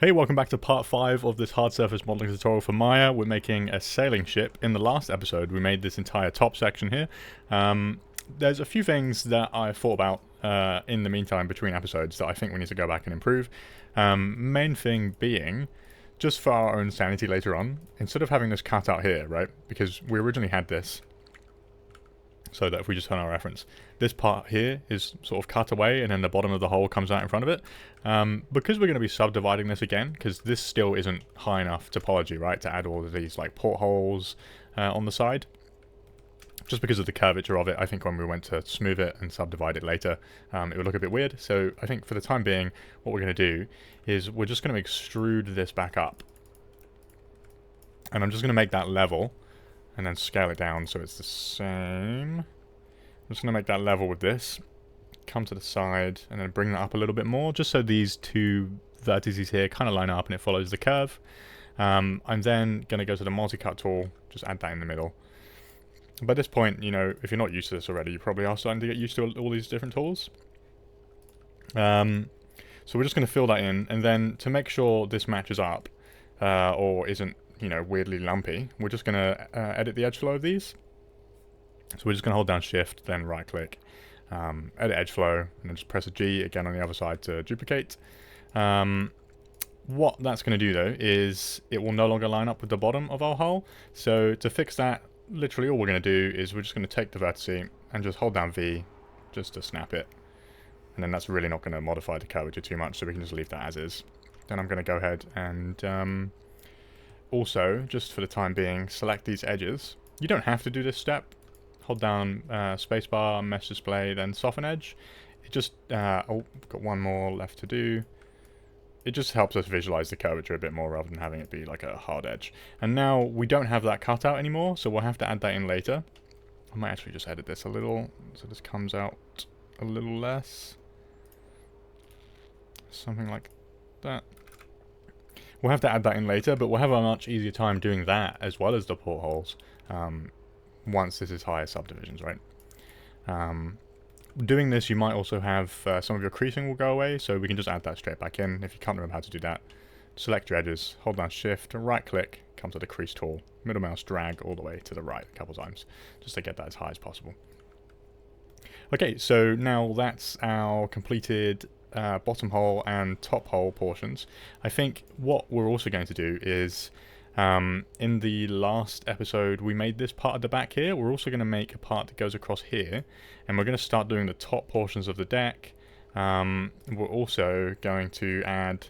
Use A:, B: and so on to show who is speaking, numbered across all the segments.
A: Hey, welcome back to part 5 of this hard surface modeling tutorial for Maya. We're making a sailing ship. In the last episode, we made this entire top section here. There's a few things that I thought about in the meantime between episodes that I think we need to go back and improve. Main thing being, just for our own sanity later on, instead of having this cut out here, right? Because we originally had this, so that if we just turn our reference, this part here is sort of cut away and then the bottom of the hole comes out in front of it. Because we're going to be subdividing this again, because this still isn't high enough topology, right, to add all of these like portholes on the side. Just because of the curvature of it, I think when we went to smooth it and subdivide it later, it would look a bit weird. So I think for the time being, what we're going to do is we're just going to extrude this back up. And I'm just going to make that level and then scale it down so it's the same. I'm just going to make that level with this, come to the side, and then bring that up a little bit more, just so these two vertices here kind of line up and it follows the curve. I'm then going to go to the multi-cut tool, just add that in the middle. By this point, you know, if you're not used to this already, you probably are starting to get used to all these different tools. So we're just going to fill that in, and then to make sure this matches up, or isn't, you know, weirdly lumpy, we're just going to edit the edge flow of these. So we're just going to hold down shift, then right click, edit edge flow, and then just press a G again on the other side to duplicate. What that's going to do though is it will no longer line up with the bottom of our hole. So to fix that, literally all we're going to do is we're just going to take the vertex and just hold down V just to snap it. And then that's really not going to modify the curvature too much, so we can just leave that as is. Then I'm going to go ahead and also, just for the time being, select these edges. You don't have to do this step. Hold down spacebar, mesh display, then soften edge. It just, oh, got one more left to do. It just helps us visualize the curvature a bit more rather than having it be like a hard edge. And now we don't have that cutout anymore, so we'll have to add that in later. I might actually just edit this a little, so this comes out a little less. Something like that. We'll have to add that in later, but we'll have a much easier time doing that as well as the portholes once this is higher subdivisions, right? Doing this, you might also have some of your creasing will go away, so we can just add that straight back in. If you can't remember how to do that, select your edges, hold down shift, right click, come to the crease tool, middle mouse drag all the way to the right a couple times, just to get that as high as possible. Okay, so now that's our completed bottom hole and top hole portions. I think what we're also going to do is, in the last episode we made this part at the back here, we're also going to make a part that goes across here, and we're going to start doing the top portions of the deck. We're also going to add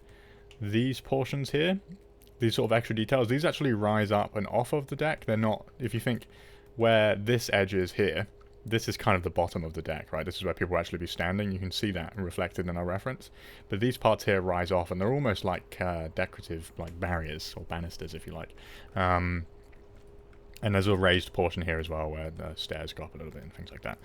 A: these portions here, these sort of extra details. These actually rise up and off of the deck. They're not, if you think where this edge is here, this is kind of the bottom of the deck, right? This is where people will actually be standing. You can see that reflected in our reference. But these parts here rise off, and they're almost like decorative, like barriers or banisters, if you like. And there's a raised portion here as well, where the stairs go up a little bit and things like that.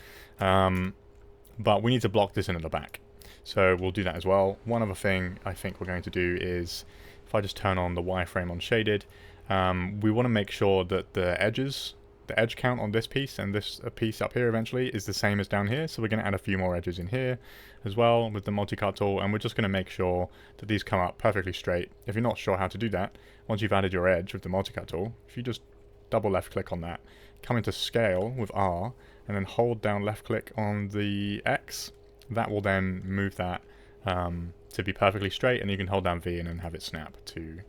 A: But we need to block this in at the back. So we'll do that as well. One other thing I think we're going to do is, if I just turn on the wireframe on shaded, we want to make sure that the edges, the edge count on this piece and this piece up here eventually is the same as down here. So we're going to add a few more edges in here as well with the multi-cut tool, and we're just going to make sure that these come up perfectly straight. If you're not sure how to do that, once you've added your edge with the multi-cut tool, if you just double left click on that, come into scale with R, and then hold down left click on the X, that will then move that to be perfectly straight, and you can hold down V and then have it snap to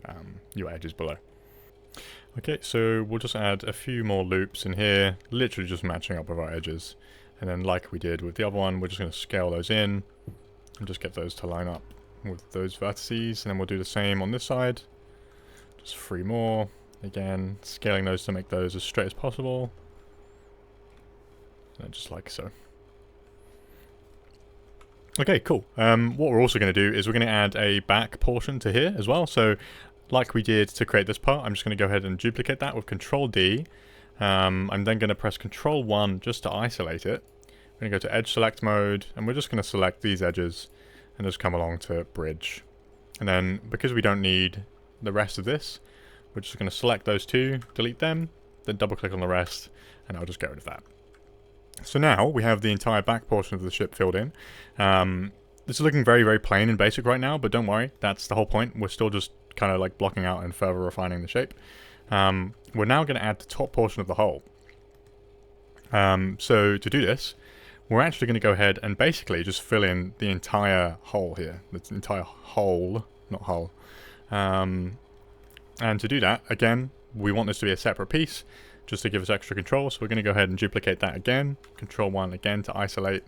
A: your edges below. Okay, so we'll just add a few more loops in here, literally just matching up with our edges. And then like we did with the other one, we're just going to scale those in and just get those to line up with those vertices. And then we'll do the same on this side. Just 3 more. Again, scaling those to make those as straight as possible. And just like so. Okay, cool. What we're also going to do is we're going to add a back portion to here as well. So like we did to create this part, I'm just going to go ahead and duplicate that with Control D. I'm then going to press Control 1 just to isolate it. We're going to go to Edge Select Mode, and we're just going to select these edges and just come along to Bridge. And then, because we don't need the rest of this, we're just going to select those two, delete them, then double click on the rest, and I'll just get rid of that. So now we have the entire back portion of the ship filled in. This is looking very, very plain and basic right now, but don't worry, that's the whole point. We're still just kind of like blocking out and further refining the shape. We're now going to add the top portion of the hole. So to do this, we're actually going to go ahead and basically just fill in the entire hole here. The entire hole, not hull. And to do that, again, we want this to be a separate piece, just to give us extra control. So we're going to go ahead and duplicate that again. Control 1 again to isolate.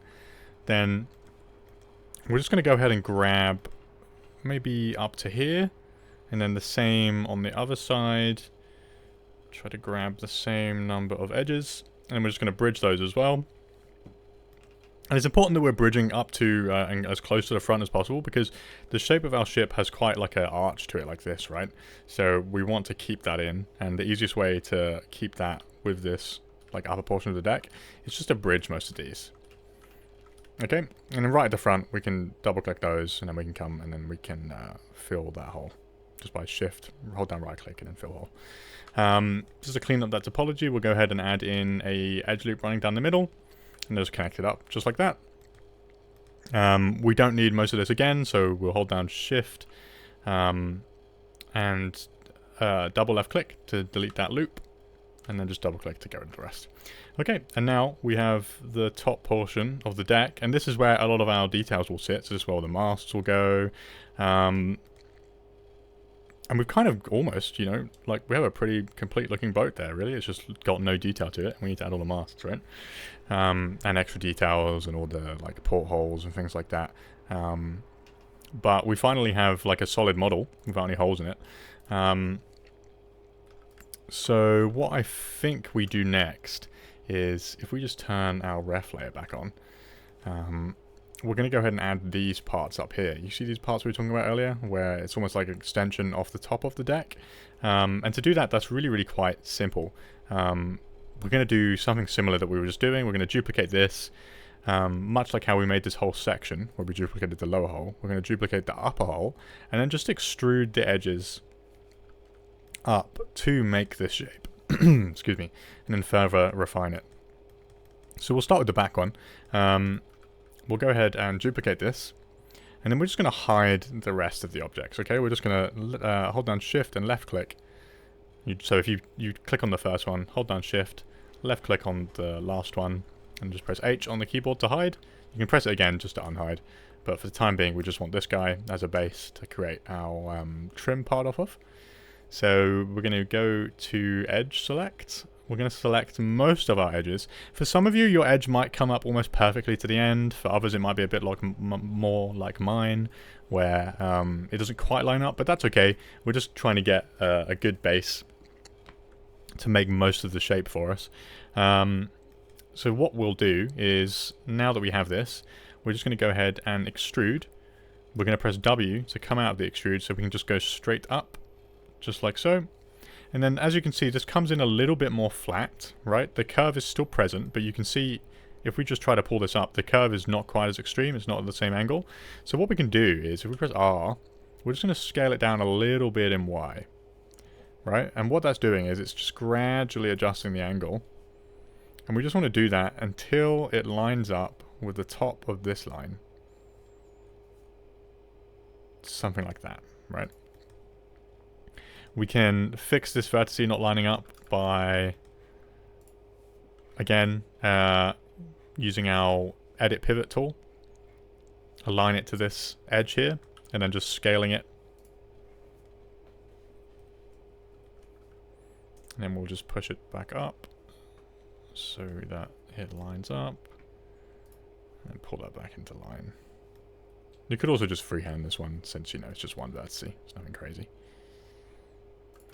A: Then we're just going to go ahead and grab maybe up to here. And then the same on the other side. Try to grab the same number of edges. And we're just going to bridge those as well. And it's important that we're bridging up to and as close to the front as possible, because the shape of our ship has quite like an arch to it like this, right? So we want to keep that in, and the easiest way to keep that with this like upper portion of the deck is just to bridge most of these. Okay, and then right at the front we can double click those, and then we can come and then we can fill that hole just by shift, hold down right click and then fill hole. Just to clean up that topology, we'll go ahead and add in a edge loop running down the middle. And those connect it up, just like that. We don't need most of this again, so we'll hold down Shift and double left click to delete that loop, and then just double click to get rid of the rest. Okay, and now we have the top portion of the deck, and this is where a lot of our details will sit. So this is where all the masts will go. And we've kind of almost, you know, like we have a pretty complete looking boat there, really. It's just got no detail to it. We need to add all the masts, right? And extra details and all the like portholes and things like that. But we finally have like a solid model without any holes in it. So what I think we do next is if we just turn our ref layer back on, we're going to go ahead and add these parts up here. You see these parts we were talking about earlier, where it's almost like an extension off the top of the deck? And to do that, that's really, really quite simple. We're going to do something similar that we were just doing. We're going to duplicate this, much like how we made this whole section, where we duplicated the lower hole. We're going to duplicate the upper hole, and then just extrude the edges up to make this shape. Excuse me. And then further refine it. So we'll start with the back one. We'll go ahead and duplicate this, and then we're just going to hide the rest of the objects, okay? We're just going to hold down Shift and left click. So if you click on the first one, hold down Shift, left click on the last one, and just press H on the keyboard to hide. You can press it again just to unhide, but for the time being we just want this guy as a base to create our trim part off of. So we're going to go to Edge Select. We're going to select most of our edges. For some of you, your edge might come up almost perfectly to the end. For others, it might be a bit like more like mine, where it doesn't quite line up, but that's okay. We're just trying to get a good base to make most of the shape for us. So what we'll do is, now that we have this, we're just going to go ahead and extrude. We're going to press W to come out of the extrude, so we can just go straight up, just like so. And then, as you can see, this comes in a little bit more flat, right? The curve is still present, but you can see if we just try to pull this up, the curve is not quite as extreme. It's not at the same angle. So what we can do is, if we press R, we're just going to scale it down a little bit in Y, right? And what that's doing is it's just gradually adjusting the angle. And we just want to do that until it lines up with the top of this line. Something like that, right? We can fix this vertice not lining up by, again, using our edit pivot tool. Align it to this edge here, and then just scaling it. And then we'll just push it back up so that it lines up. And pull that back into line. You could also just freehand this one, since, you know, it's just one vertice. It's nothing crazy.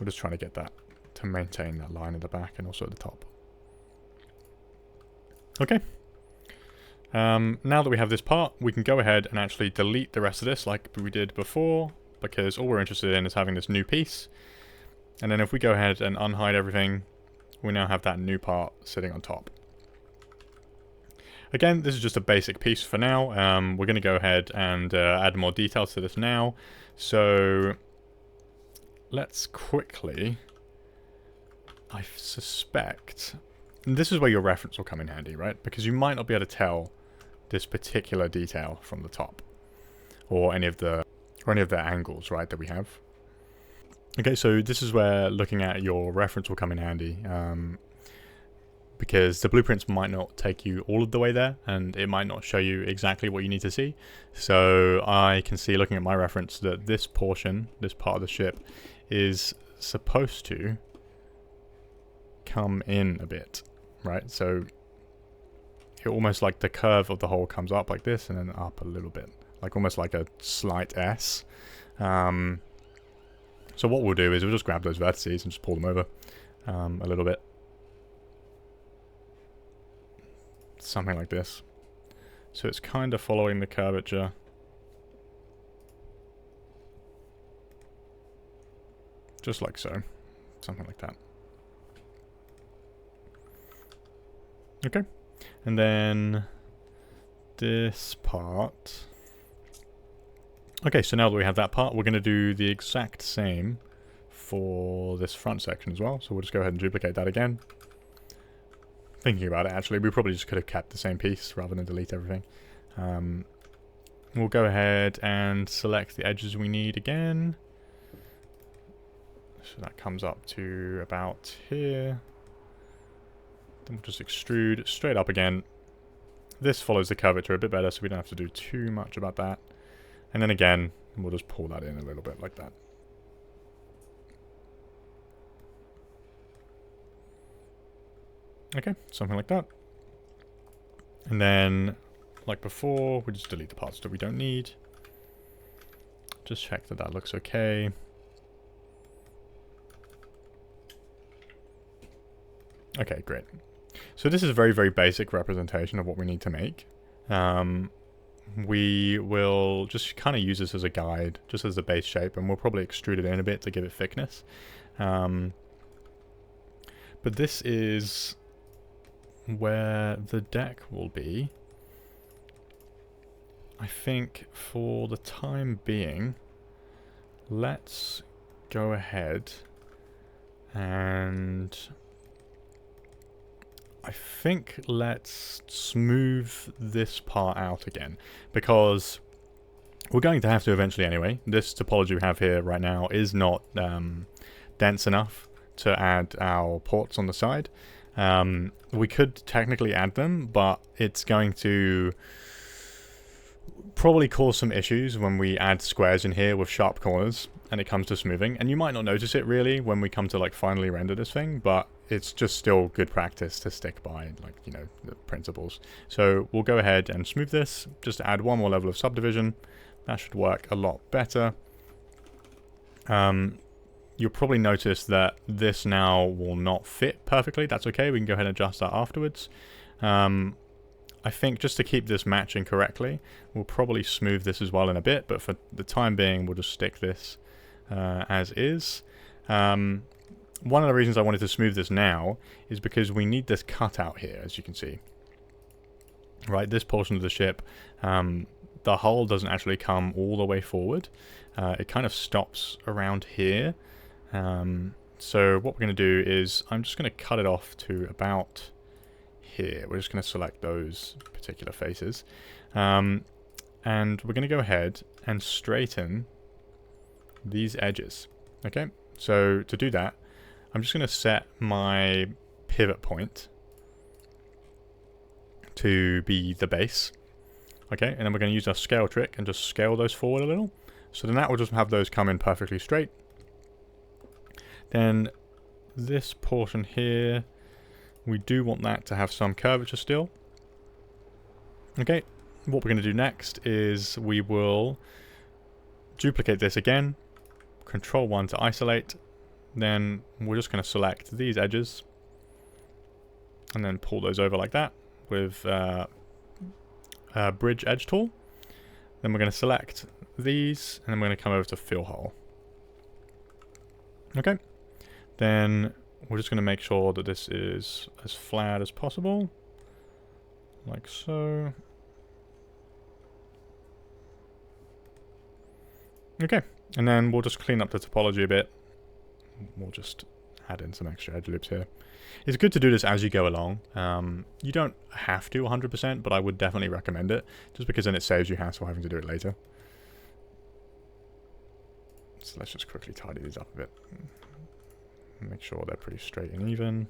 A: We're just trying to get that to maintain that line at the back and also at the top. Okay. Now that we have this part, we can go ahead and actually delete the rest of this like we did before, because all we're interested in is having this new piece. And then if we go ahead and unhide everything, we now have that new part sitting on top. Again, this is just a basic piece for now. We're going to go ahead and add more details to this now. So let's quickly, I suspect, and this is where your reference will come in handy, right? Because you might not be able to tell this particular detail from the top. or any of the angles, right, that we have. Okay, so this is where looking at your reference will come in handy, because the blueprints might not take you all of the way there, and it might not show you exactly what you need to see. So I can see, looking at my reference, that this portion, this part of the ship, is supposed to come in a bit, right? So it almost like the curve of the hole comes up like this and then up a little bit, like almost like a slight S. So what we'll do is we'll just grab those vertices and just pull them over a little bit. Something like this. So it's kind of following the curvature. Just like so. Something like that. Okay. And then this part. Okay, so now that we have that part, we're going to do the exact same for this front section as well. So we'll just go ahead and duplicate that again. Thinking about it, actually, we probably just could have kept the same piece rather than delete everything. We'll go ahead and select the edges we need again. So that comes up to about here. Then we'll just extrude straight up again. This follows the curvature a bit better, so we don't have to do too much about that. And then again, we'll just pull that in a little bit like that. Okay, something like that. And then, like before, we just delete the parts that we don't need. Just check that that looks okay. Okay, great. So this is a very, very basic representation of what we need to make. We will just kind of use this as a guide, just as the base shape, and we'll probably extrude it in a bit to give it thickness. But this is where the deck will be. I think for the time being, let's go ahead and I think let's smooth this part out again, because we're going to have to eventually anyway. This topology we have here right now is not dense enough to add our ports on the side. We could technically add them, but it's going to probably cause some issues when we add squares in here with sharp corners and it comes to smoothing. And you might not notice it really when we come to like finally render this thing, but it's just still good practice to stick by, like, you know, the principles. So we'll go ahead and smooth this, just to add one more level of subdivision. That should work a lot better. You'll probably notice that this now will not fit perfectly. That's okay, we can go ahead and adjust that afterwards. I think just to keep this matching correctly, we'll probably smooth this as well in a bit, but for the time being, we'll just stick this as is. One of the reasons I wanted to smooth this now is because we need this cutout here, as you can see. Right, this portion of the ship, the hull doesn't actually come all the way forward. It kind of stops around here. So what we're going to do is I'm just going to cut it off to about here. We're just going to select those particular faces. And we're going to go ahead and straighten these edges. Okay, so to do that, I'm just going to set my pivot point to be the base. Okay, and then we're going to use our scale trick and just scale those forward a little. So then that will just have those come in perfectly straight. Then this portion here, we do want that to have some curvature still. Okay, what we're going to do next is we will duplicate this again, Control 1 to isolate, then we're just going to select these edges and then pull those over like that with Bridge Edge tool. Then we're going to select these and then we're going to come over to Fill Hole. Okay, then we're just going to make sure that this is as flat as possible, like so. Okay, and then we'll just clean up the topology a bit. We'll just add in some extra edge loops here. It's good to do this as you go along. You don't have to 100%, but I would definitely recommend it, just because then it saves you hassle having to do it later. So let's just quickly tidy these up a bit. Make sure they're pretty straight and even.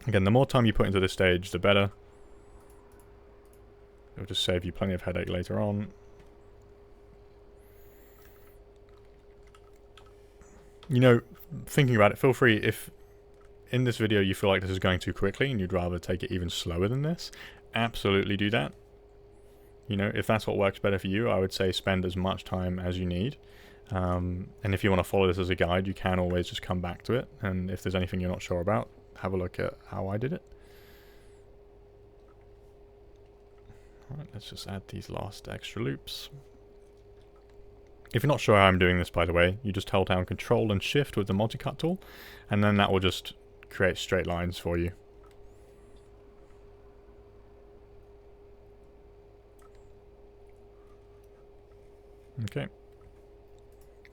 A: Again, the more time you put into this stage, the better. It'll just save you plenty of headache later on. You know, thinking about it, feel free, if in this video you feel like this is going too quickly and you'd rather take it even slower than this, absolutely do that. You know, if that's what works better for you, I would say spend as much time as you need. And if you want to follow this as a guide, you can always just come back to it. And if there's anything you're not sure about, have a look at how I did it. Alright, let's just add these last extra loops. If you're not sure how I'm doing this, by the way, you just hold down Control and Shift with the multi-cut tool, and then that will just create straight lines for you. Okay.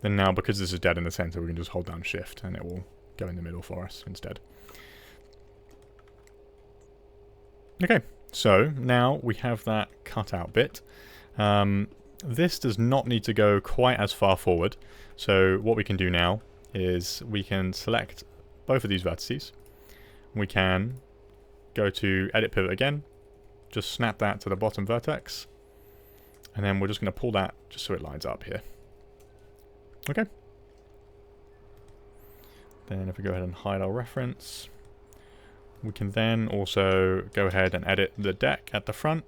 A: Then now, because this is dead in the center, we can just hold down Shift, and it will go in the middle for us instead. Okay, so now we have that cutout bit. This does not need to go quite as far forward. So what we can do now is we can select both of these vertices. We can go to Edit Pivot again, just snap that to the bottom vertex, and then we're just going to pull that just so it lines up here. Okay. Then if we go ahead and hide our reference, we can then also go ahead and edit the deck at the front.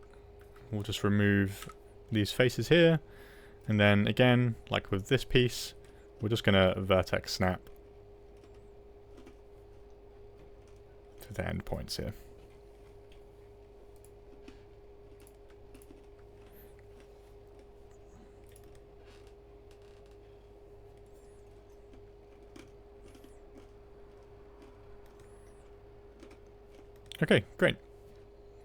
A: We'll just remove these faces here, and then again, like with this piece, we're just going to vertex snap to the end points here. Okay, great.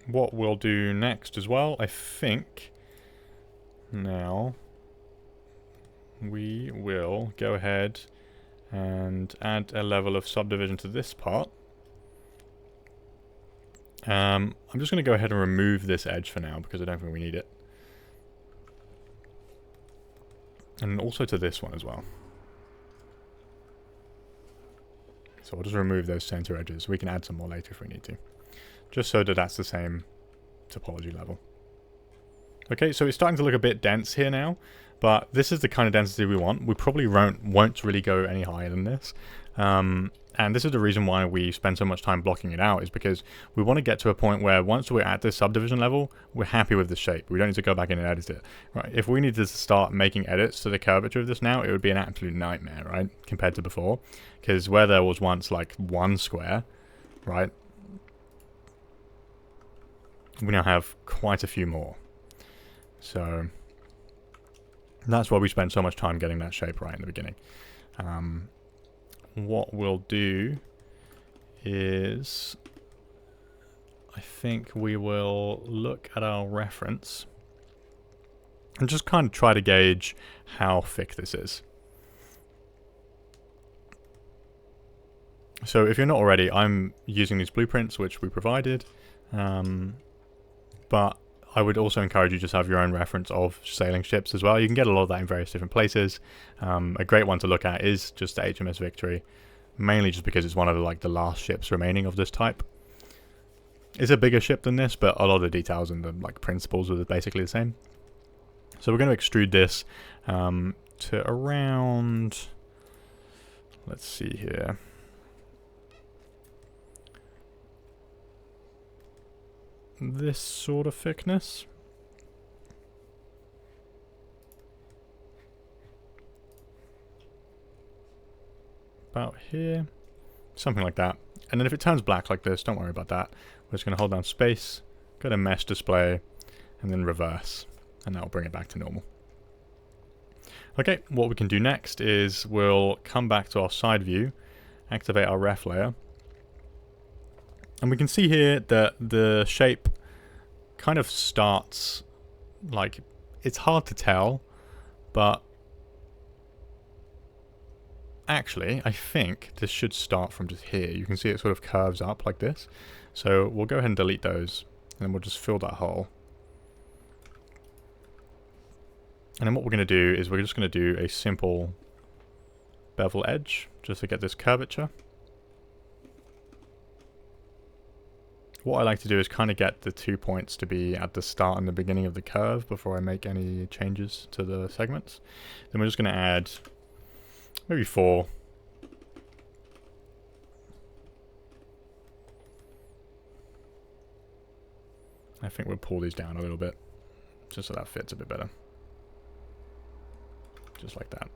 A: What we'll do next as well, I think, now we will go ahead and add a level of subdivision to this part. I'm just going to go ahead and remove this edge for now because I don't think we need it. And also to this one as well. So we'll just remove those center edges. We can add some more later if we need to. Just so that that's the same topology level. Okay, so it's starting to look a bit dense here now, but this is the kind of density we want. We probably won't really go any higher than this. And this is the reason why we spend so much time blocking it out, is because we want to get to a point where once we're at this subdivision level, we're happy with the shape. We don't need to go back in and edit it. Right? If we needed to start making edits to the curvature of this now, it would be an absolute nightmare, right? Compared to before. Because where there was once like one square, right? We now have quite a few more. So that's why we spent so much time getting that shape right in the beginning. What we'll do is, I think we will look at our reference and just kind of try to gauge how thick this is. So if you're not already, I'm using these blueprints which we provided, but I would also encourage you to just have your own reference of sailing ships as well. You can get a lot of that in various different places. A great one to look at is just the HMS Victory, mainly just because it's one of the last ships remaining of this type. It's a bigger ship than this, but a lot of the details and the principles are basically the same. So we're going to extrude this to around, let's see here, this sort of thickness. About here, something like that. And then if it turns black like this, don't worry about that. We're just going to hold down space, go to mesh display, and then reverse, and that'll bring it back to normal. Okay, what we can do next is we'll come back to our side view, activate our ref layer, and we can see here that the shape kind of starts, it's hard to tell, but actually, I think this should start from just here. You can see it sort of curves up like this. So we'll go ahead and delete those, and then we'll just fill that hole. And then what we're going to do is we're just going to do a simple bevel edge just to get this curvature. What I like to do is kind of get the 2 points to be at the start and the beginning of the curve before I make any changes to the segments. Then we're just going to add maybe 4. I think we'll pull these down a little bit just so that fits a bit better. Just like that.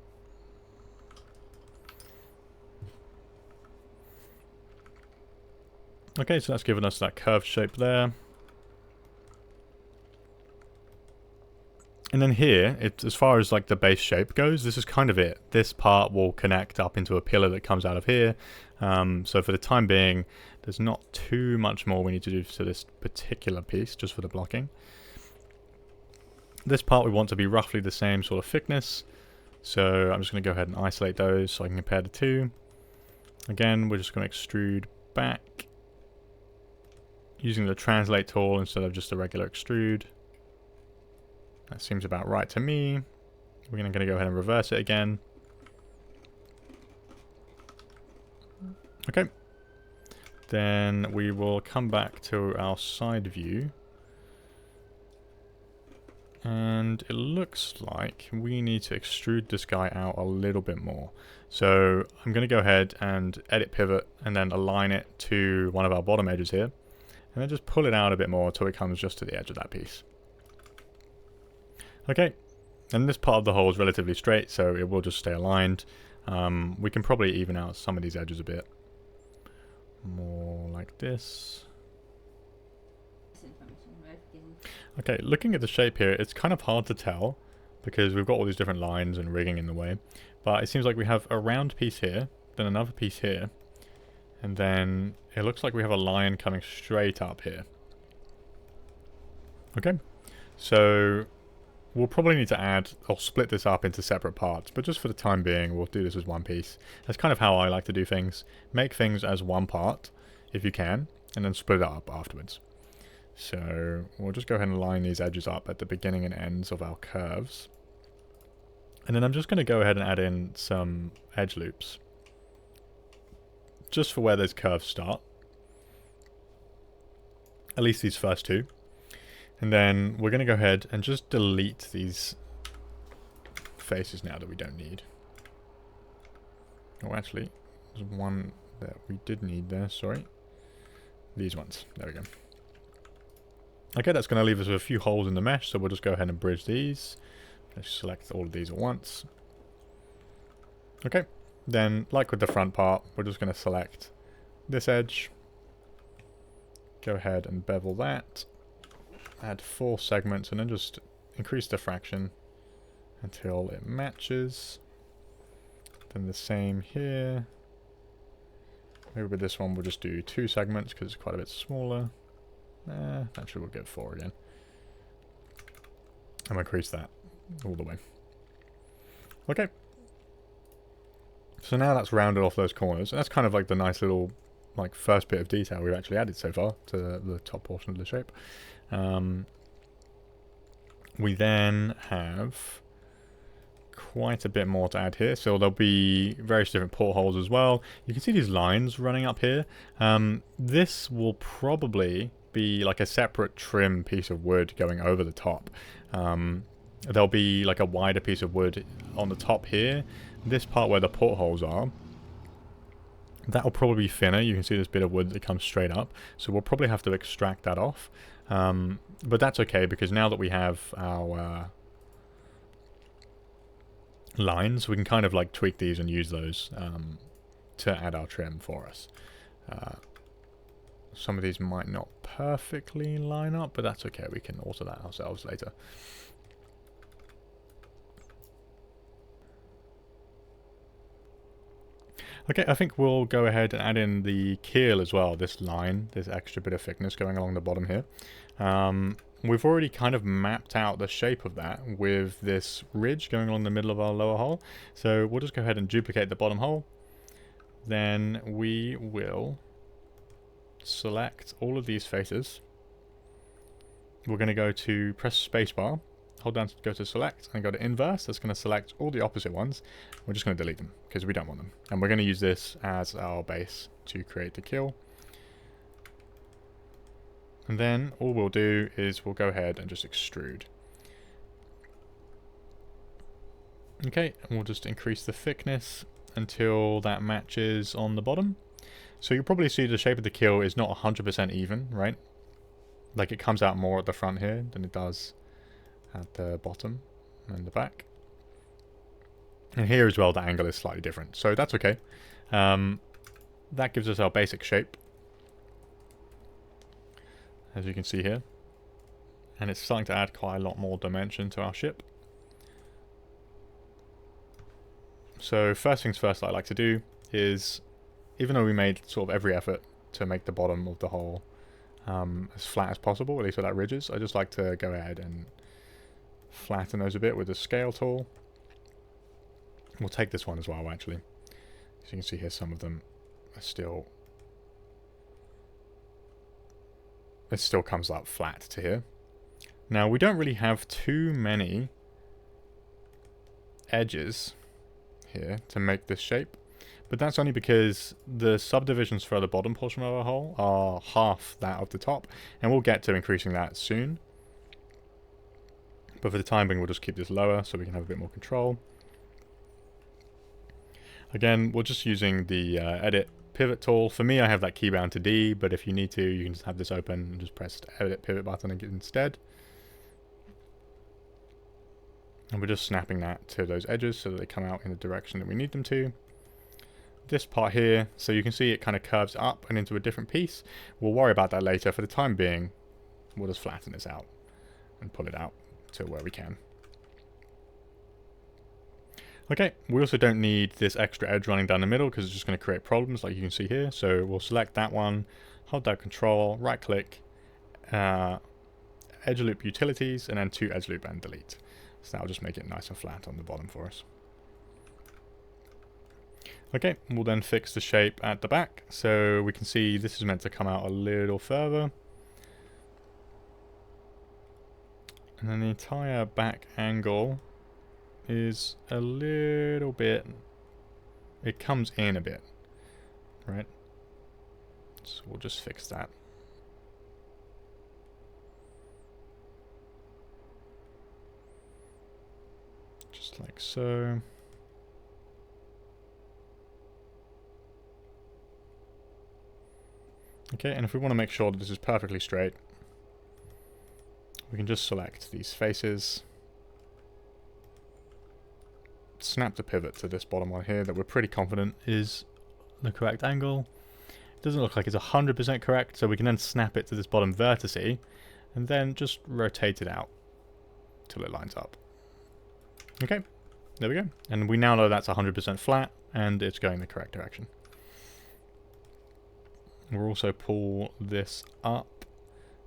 A: Okay, so that's given us that curved shape there. And then here, as far as like the base shape goes, this is kind of it. This part will connect up into a pillar that comes out of here. So for the time being, there's not too much more we need to do to this particular piece, just for the blocking. This part we want to be roughly the same sort of thickness. So I'm just going to go ahead and isolate those so I can compare the two. Again, we're just going to extrude back using the translate tool instead of just a regular extrude. That seems about right to me. We're going to go ahead and reverse it again. Okay. Then we will come back to our side view. And it looks like we need to extrude this guy out a little bit more. So I'm going to go ahead and edit pivot and then align it to one of our bottom edges here. And then just pull it out a bit more until it comes just to the edge of that piece. Okay, and this part of the hole is relatively straight, so it will just stay aligned. We can probably even out some of these edges a bit. More like this. Okay, looking at the shape here, it's kind of hard to tell because we've got all these different lines and rigging in the way. But it seems like we have a round piece here, then another piece here, and then it looks like we have a line coming straight up here. Okay, so we'll probably need to add or split this up into separate parts, but just for the time being, we'll do this as one piece. That's kind of how I like to do things. Make things as one part, if you can, and then split it up afterwards. So we'll just go ahead and line these edges up at the beginning and ends of our curves. And then I'm just going to go ahead and add in some edge loops, just for where those curves start. At least these first two. And then we're going to go ahead and just delete these faces now that we don't need. Oh, actually, there's one that we did need there, sorry. These ones, there we go. Okay, that's going to leave us with a few holes in the mesh, so we'll just go ahead and bridge these. Let's select all of these at once. Okay, then like with the front part, we're just going to select this edge. Go ahead and bevel that. Add 4 segments and then just increase the fraction until it matches. Then the same here. Maybe with this one we'll just do 2 segments because it's quite a bit smaller. Actually we'll get 4 again. And we'll increase that all the way. Okay. So now that's rounded off those corners. And that's kind of like the nice little like first bit of detail we've actually added so far to the top portion of the shape. We then have quite a bit more to add here, so there'll be various different portholes as well. You can see these lines running up here. This will probably be like a separate trim piece of wood going over the top. There'll be like a wider piece of wood on the top here. This part where the portholes are, that'll probably be thinner. You can see this bit of wood that comes straight up, so we'll probably have to extract that off. But that's okay because now that we have our lines, we can kind of like tweak these and use those to add our trim for us. Some of these might not perfectly line up, but that's okay. We can alter that ourselves later. Okay, I think we'll go ahead and add in the keel as well, this line, this extra bit of thickness going along the bottom here. We've already kind of mapped out the shape of that with this ridge going along the middle of our lower hole. So we'll just go ahead and duplicate the bottom hole. Then we will select all of these faces. We're going to go to press spacebar hold down to go to select, and go to inverse. That's going to select all the opposite ones. We're just going to delete them because we don't want them. And we're going to use this as our base to create the kill. And then all we'll do is we'll go ahead and just extrude. Okay, and we'll just increase the thickness until that matches on the bottom. So you'll probably see the shape of the kill is not 100% even, right? Like it comes out more at the front here than it does at the bottom and the back. And here as well, the angle is slightly different. So that's okay. That gives us our basic shape, as you can see here. And it's starting to add quite a lot more dimension to our ship. So first things first I like to do is, even though we made sort of every effort to make the bottom of the hull as flat as possible, at least without ridges, I just like to go ahead and flatten those a bit with the scale tool. We'll take this one as well, actually. So you can see here some of them are still... It still comes up flat to here. Now, we don't really have too many edges here to make this shape, but that's only because the subdivisions for the bottom portion of our hull are half that of the top, and we'll get to increasing that soon. But for the time being, we'll just keep this lower so we can have a bit more control. Again, we're just using the edit pivot tool. For me, I have that key bound to D, but if you need to, you can just have this open and just press the edit pivot button instead. And we're just snapping that to those edges so that they come out in the direction that we need them to. This part here, so you can see it kind of curves up and into a different piece. We'll worry about that later. For the time being, we'll just flatten this out and pull it out to where we can. Okay, we also don't need this extra edge running down the middle because it's just going to create problems like you can see here. So we'll select that one, hold down Control, right click, edge loop utilities, and then to edge loop and delete. So that'll just make it nice and flat on the bottom for us. Okay, we'll then fix the shape at the back. So we can see this is meant to come out a little further. And then the entire back angle is a little bit, it comes in a bit, right? So we'll just fix that. Just like so. Okay, and if we want to make sure that this is perfectly straight, we can just select these faces, snap the pivot to this bottom one here that we're pretty confident is the correct angle. It doesn't look like it's 100% correct, so we can then snap it to this bottom vertice and then just rotate it out till it lines up. Okay, there we go. And we now know that's 100% flat and it's going the correct direction. We'll also pull this up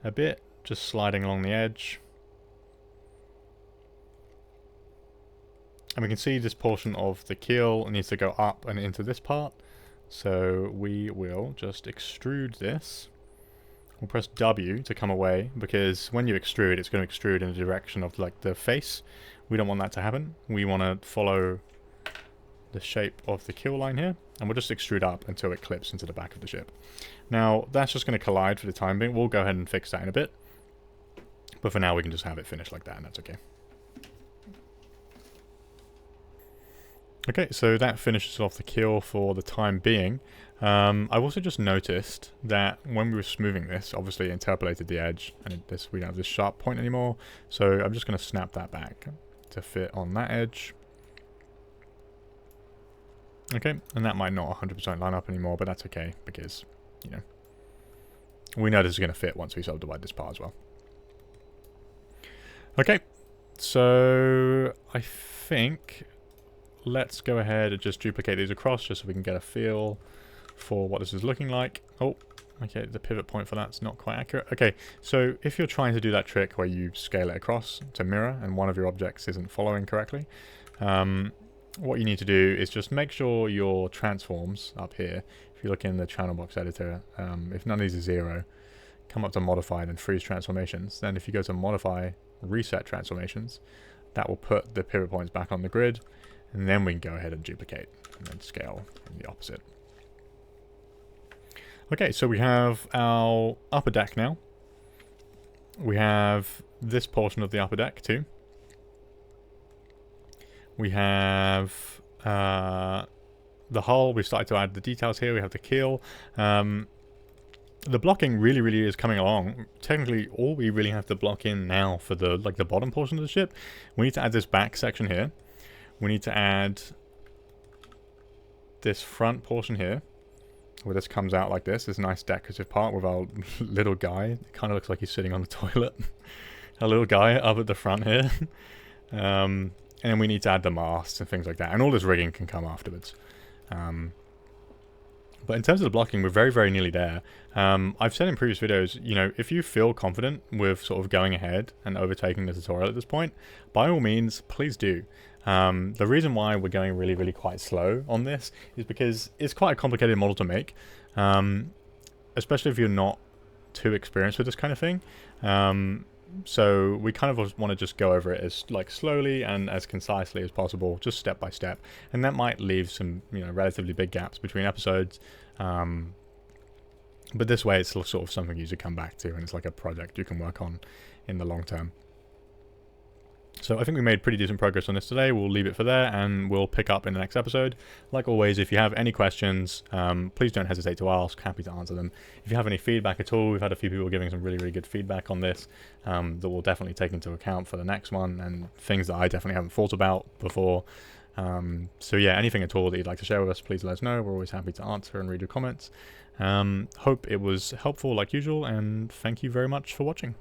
A: a bit, just sliding along the edge. And we can see this portion of the keel needs to go up and into this part. So we will just extrude this. We'll press W to come away, because when you extrude, it's going to extrude in the direction of like the face. We don't want that to happen. We want to follow the shape of the keel line here, and we'll just extrude up until it clips into the back of the ship. Now, that's just going to collide for the time being. We'll go ahead and fix that in a bit. But for now, we can just have it finished like that, and that's okay. Okay, so that finishes off the keel for the time being. I've also just noticed that when we were smoothing this, obviously it interpolated the edge, and we don't have this sharp point anymore. So I'm just going to snap that back to fit on that edge. Okay, and that might not 100% line up anymore, but that's okay, because, you know, we know this is going to fit once we subdivide this part as well. Okay, so I think let's go ahead and just duplicate these across just so we can get a feel for what this is looking like. Oh, okay, the pivot point for that's not quite accurate. Okay, so if you're trying to do that trick where you scale it across to mirror and one of your objects isn't following correctly, what you need to do is just make sure your transforms up here, if you look in the channel box editor, if none of these are 0, come up to modify and freeze transformations. Then if you go to modify reset transformations. That will put the pivot points back on the grid, and then we can go ahead and duplicate and then scale in the opposite. Okay, so we have our upper deck now. We have this portion of the upper deck too. We have the hull. We've started to add the details here. We have the keel. The blocking really is coming along. Technically, all we really have to block in now for the the bottom portion of the ship, we need to add this back section here. We need to add this front portion here, where this comes out like this nice decorative part with our little guy. It kind of looks like he's sitting on the toilet. A little guy up at the front here. And then we need to add the masts and things like that. And all this rigging can come afterwards. But in terms of the blocking, we're very nearly there. I've said in previous videos, you know, if you feel confident with sort of going ahead and overtaking the tutorial at this point, by all means, please do. The reason why we're going really quite slow on this is because it's quite a complicated model to make, especially if you're not too experienced with this kind of thing. So we kind of want to just go over it as slowly and as concisely as possible, just step by step, and that might leave some relatively big gaps between episodes. But this way, it's sort of something you should come back to, and it's like a project you can work on in the long term. So I think we made pretty decent progress on this today. We'll leave it for there, and we'll pick up in the next episode. Like always, if you have any questions, please don't hesitate to ask. Happy to answer them. If you have any feedback at all, we've had a few people giving some really good feedback on this that we'll definitely take into account for the next one, and things that I definitely haven't thought about before. So yeah, anything at all that you'd like to share with us, please let us know. We're always happy to answer and read your comments. Hope it was helpful like usual, and thank you very much for watching.